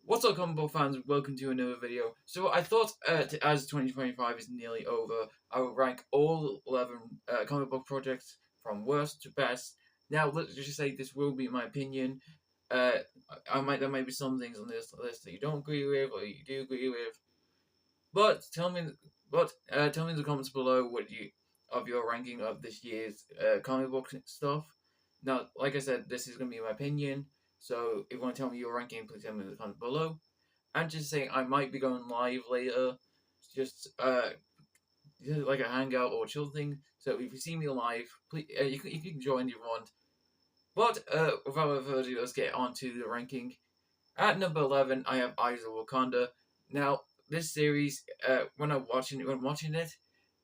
What's up, comic book fans? Welcome to another video. So I thought, as 2025 is nearly over, I will rank all 11 comic book projects from worst to best. Now, let's just say this will be my opinion. Uh, there might be some things on this list that you don't agree with, or you do agree with. But tell me in the comments below what you of your ranking of this year's comic book stuff. Now, like I said, this is gonna be my opinion. So if you want to tell me your ranking, please tell me in the comments below. And just saying, I might be going live later, just like a hangout or chill thing. So if you see me live, please you can join if you want. But without further ado, let's get on to the ranking. At number 11, I have Eyes of Wakanda. Now, this series, when watching it,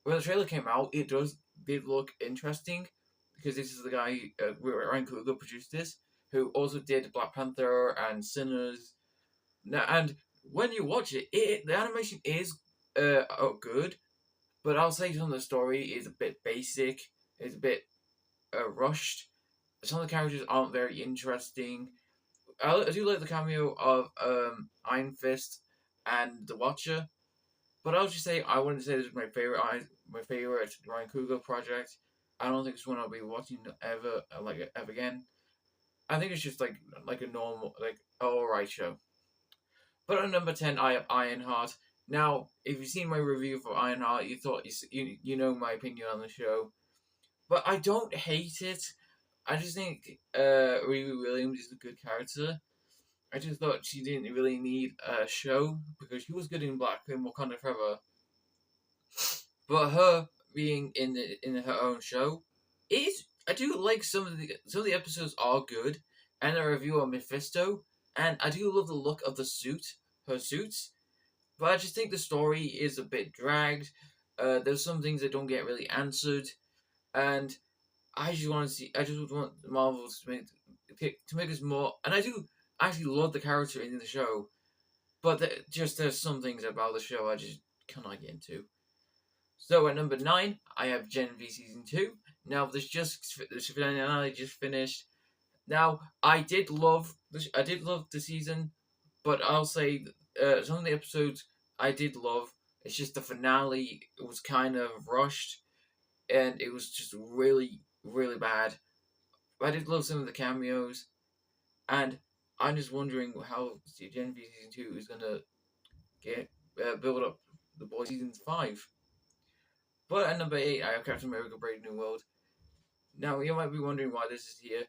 when the trailer came out, did look interesting because this is the guy Ryan Coogler produced this, who also did Black Panther and Sinners. Now, and when you watch it, the animation is good, but I'll say some of the story is a bit basic. It's a bit rushed. Some of the characters aren't very interesting. I do like the cameo of Iron Fist and the Watcher, but I'll just say I wouldn't say this is my favorite Ryan Coogler project. I don't think it's one I'll be watching ever ever again. I think it's just like a normal alright show. But at number 10, I have Ironheart. Now, if you've seen my review for Ironheart, you know my opinion on the show. But I don't hate it. I just think Riri Williams is a good character. I just thought she didn't really need a show because she was good in Wakanda Forever. But her being in her own show is I do like some of the episodes are good, and a review on Mephisto, and I do love the look of her suits. But I just think the story is a bit dragged. There's some things that don't get really answered, and I just want Marvel to make us more. And I do actually love the character in the show, but there's some things about the show I just cannot get into. So at number 9, I have Gen V season 2. Now this finale just finished. Now I did love the season, but I'll say some of the episodes I did love. It's just the finale was kind of rushed, and it was just really bad. But I did love some of the cameos, and I'm just wondering how Gen V season 2 is gonna get build up the boy season 5. But at number 8, I have Captain America: Brave New World. Now you might be wondering why this is here.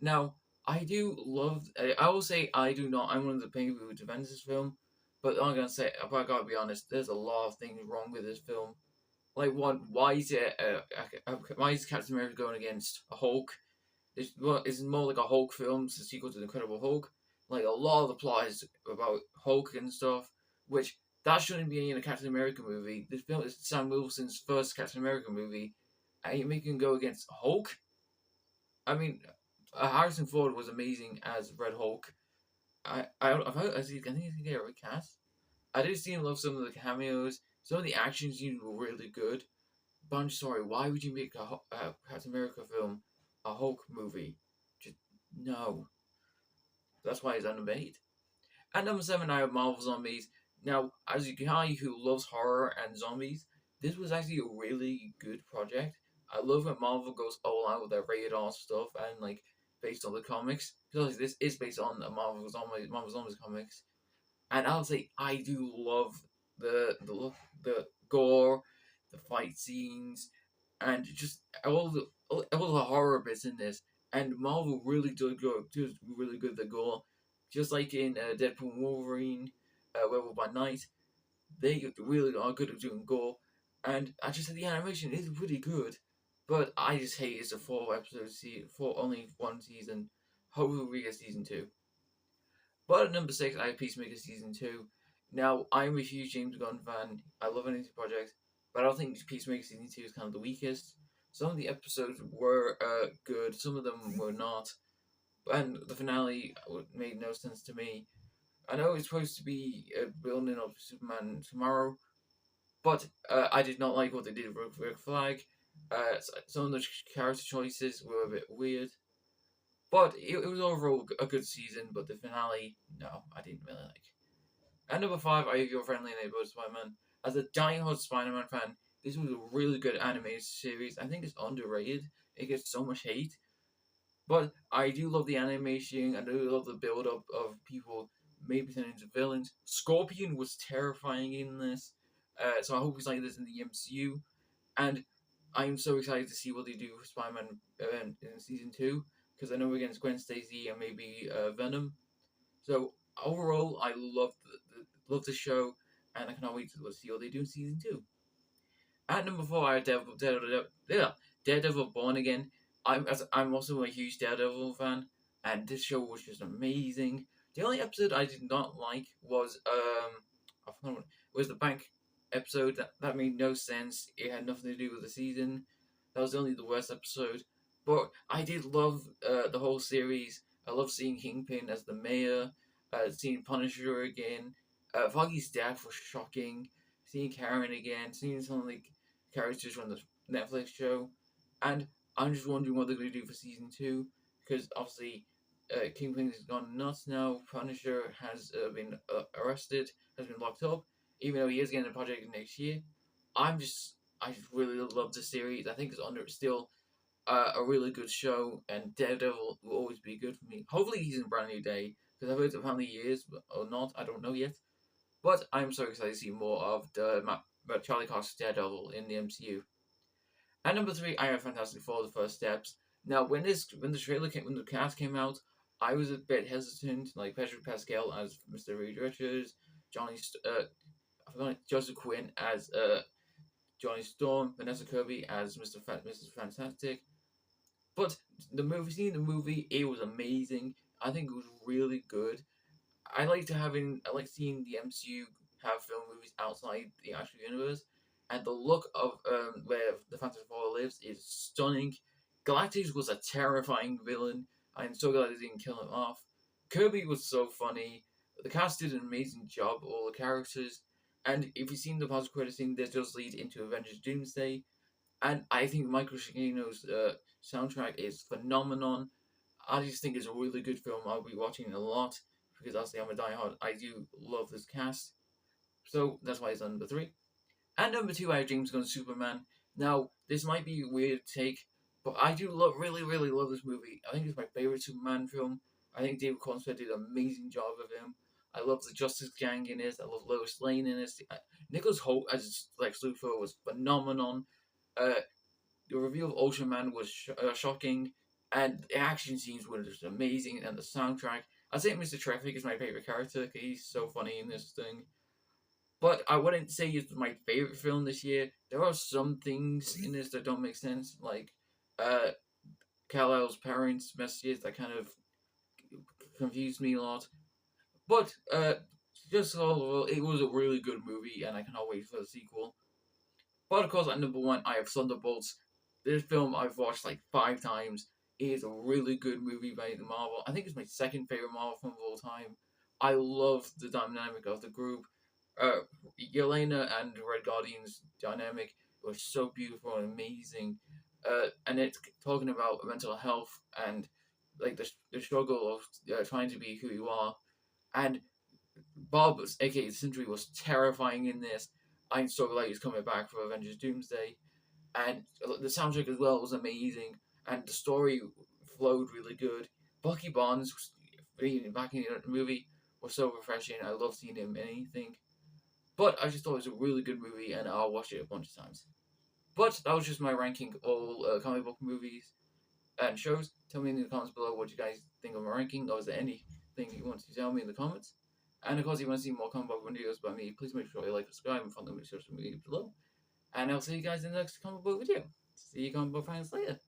Now I do love. I will say I do not. I'm one of the people who defends this film, but I'm gonna say. But I gotta be honest. There's a lot of things wrong with this film. Like one, why is Captain America going against a Hulk? It's more like a Hulk film, it's a sequel to the Incredible Hulk. Like a lot of the plot is about Hulk and stuff, which that shouldn't be in a Captain America movie. This film is Sam Wilson's first Captain America movie, and you make him go against Hulk. I mean, Harrison Ford was amazing as Red Hulk. I think he can get a recast. I did seem love some of the cameos. Some of the action scenes were really good. But I'm sorry, why would you make a Captain America film a Hulk movie? Just no. That's why it's number 8. At number 7, I have Marvel Zombies. Now, as a guy who loves horror and zombies, this was actually a really good project. I love when Marvel goes all out with their rated R stuff and based on the comics. Because this is based on the Marvel Zombies comics. And I'll say I do love the gore, the fight scenes, and just all the horror bits in this. And Marvel really does really good the gore, just like in Deadpool and Wolverine, Werewolf by Night. They really are good at doing gore, and I just said the animation is pretty good. But I just hate it's a 4 episode for only one season. Hopefully we get season 2. But at number 6, I have Peacemaker Season 2. Now, I'm a huge James Gunn fan. I love anything project, but I don't think Peacemaker Season 2 is kind of the weakest. Some of the episodes were good, some of them were not. And the finale made no sense to me. I know it's supposed to be a building of Superman tomorrow, but I did not like what they did with Rick Flag. Some of the character choices were a bit weird. But it was overall a good season, but the finale, no, I didn't really like. At number 5, I have Your Friendly Neighborhood Spider-Man. As a die-hard Spider-Man fan, this was a really good animated series. I think it's underrated. It gets so much hate. But I do love the animation. I do love the build-up of people maybe turning into villains. Scorpion was terrifying in this. So I hope he's like this in the MCU. And I'm so excited to see what they do for Spider-Man in season 2. Because I know we're against Gwen Stacy and maybe Venom. So overall, I love the show, and I cannot wait to see what they do in season 2. At number 4, I have Daredevil Born Again. I'm also a huge Daredevil fan, and this show was just amazing. The only episode I did not like was I forgot was the bank episode. That made no sense. It had nothing to do with the season. That was only the worst episode. But I did love the whole series. I love seeing Kingpin as the mayor, seeing Punisher again. Foggy's death was shocking. Seeing Karen again, seeing some of the characters from the Netflix show, and I'm just wondering what they're going to do for season 2, because obviously Kingpin has gone nuts now. Punisher has been arrested, has been locked up, even though he is getting a project next year. I just really love the series. I think it's still a really good show, and Daredevil will always be good for me. Hopefully he's in Brand New Day, because I've heard apparently he is, or not, I don't know yet. But I'm so excited to see more of Charlie Cox's Daredevil in the MCU. At number 3, I have Fantastic Four: The First Steps. Now, when the cast came out, I was a bit hesitant. Like Pedro Pascal as Mr. Reed Richards, I forgot Joseph Quinn as Johnny Storm, Vanessa Kirby as Mrs. Fantastic. But seeing the movie, it was amazing. I think it was really good. I like seeing the MCU have film movies outside the actual universe, and the look of where the Fantastic Four lives is stunning. Galactus was a terrifying villain. I'm so glad they didn't kill him off. Kirby was so funny. The cast did an amazing job, all the characters. And if you've seen the post credit scene, this does lead into Avengers Doomsday. And I think Michael Giacchino's soundtrack is phenomenon. I just think it's a really good film. I'll be watching it a lot because obviously I'm a diehard. I do love this cast, so that's why it's on number 3. And number 2, I have James Gunn's Superman. Now, this might be a weird take, but I do really love this movie. I think it's my favorite Superman film. I think David Cornswell did an amazing job of him. I love the Justice Gang in it. I love Lois Lane in it. Nicholas Hoult as Lex Luthor was phenomenon. Uh, the reveal of Ultraman was shocking, and the action scenes were just amazing, and the soundtrack. I'd say Mr. Terrific is my favorite character because he's so funny in this thing. But I wouldn't say it's my favorite film this year. There are some things in this that don't make sense, like uh, Kal-El's parents' messages that kind of confused me a lot. But just overall, it was a really good movie, and I cannot wait for the sequel. But of course, at number 1, I have Thunderbolts. This film I've watched like 5 times. It is a really good movie by the Marvel. I think it's my second favorite Marvel film of all time. I love the dynamic of the group. Yelena and Red Guardian's dynamic was so beautiful and amazing. And it's talking about mental health and like the struggle of trying to be who you are. And Bob, aka Sentry, was terrifying in this. I'm so glad he's coming back for Avengers Doomsday. And the soundtrack as well was amazing. And the story flowed really good. Bucky Barnes, being back in the movie, was so refreshing. I love seeing him in anything. But I just thought it was a really good movie, and I'll watch it a bunch of times. But that was just my ranking of all comic book movies and shows. Tell me in the comments below what you guys think of my ranking, or is there anything you want to tell me in the comments? And of course, if you want to see more comic book videos by me, please make sure you like, subscribe, and follow me on social media below. And I'll see you guys in the next comic book video. See you comic book fans later.